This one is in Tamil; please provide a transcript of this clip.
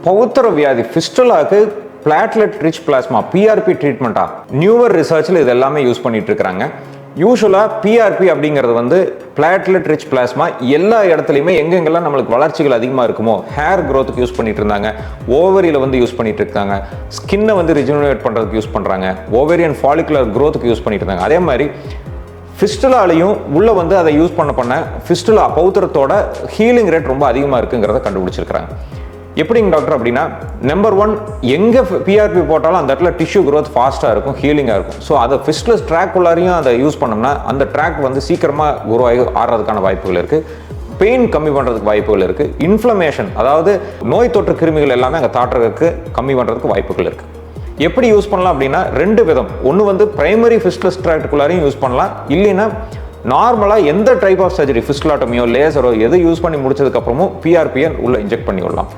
பௌத்திர வியாதி ஃபிஸ்டுலாக்கு பிளாட்லெட் ரிச் பிளாஸ்மா பிஆர்பி ட்ரீட்மெண்ட்டா நியூவர் ரிசர்ச்சில் இது எல்லாமே யூஸ் பண்ணிட்டு இருக்கிறாங்க. யூஸ்வலாக பிஆர்பி அப்படிங்கிறது வந்து பிளாட்லெட் ரிச் பிளாஸ்மா எல்லா இடத்துலையுமே எங்கெங்கெல்லாம் நம்மளுக்கு வளர்ச்சிகள் அதிகமாக இருக்குமோ ஹேர் க்ரோத்துக்கு யூஸ் பண்ணிட்டு இருந்தாங்க, ஓவரியில் வந்து யூஸ் பண்ணிட்டு இருக்காங்க, ஸ்கின்னை வந்து ரிஜுனரேட் பண்ணுறதுக்கு யூஸ் பண்ணுறாங்க, ஓவேரியன் ஃபாலிகுலர் க்ரோத்துக்கு யூஸ் பண்ணிட்டு இருந்தாங்க. அதே மாதிரி ஃபிஸ்டுலாலையும் உள்ளே வந்து அதை யூஸ் பண்ண ஃபிஸ்டுலா பௌத்திரத்தோட ஹீலிங் ரேட் ரொம்ப அதிகமாக இருக்குங்கிறத கண்டுபிடிச்சிருக்கிறாங்க. எப்படிங்க டாக்டர் அப்படின்னா, நம்பர் 1, எங்கே பிஆர்பி போட்டாலும் அந்த இடத்துல டிஷ்யூ க்ரோத் ஃபாஸ்ட்டாக இருக்கும், ஹீலிங்காக இருக்கும். ஸோ அதை ஃபிஸ்ட்லஸ் ட்ராக் உள்ளாரையும் அதை யூஸ் பண்ணோம்னா அந்த ட்ராக் வந்து சீக்கிரமாக குரோவாகி ஆடுறதுக்கான வாய்ப்புகள் இருக்குது, பெயின் கம்மி பண்ணுறதுக்கு வாய்ப்புகள் இருக்குது, இன்ஃப்ளமேஷன் அதாவது நோய் தொற்று கிருமிகள் எல்லாமே அங்கே தாட்டுறதுக்கு கம்மி பண்ணுறதுக்கு வாய்ப்புகள் இருக்குது. எப்படி யூஸ் பண்ணலாம் அப்படின்னா 2 விதம். ஒன்று வந்து பிரைமரி ஃபிஸ்ட்லஸ் ட்ராக்டுக்குள்ளாரையும் யூஸ் பண்ணலாம், இல்லைன்னா நார்மலாக எந்த டைப் ஆஃப் சர்ஜரி ஃபிஸ்டுலாட்டமியோ லேசரோ எது யூஸ் பண்ணி முடிச்சதுக்கப்புறமும் பிஆர்பியை உள்ள இன்ஜெக்ட் பண்ணி விடலாம்.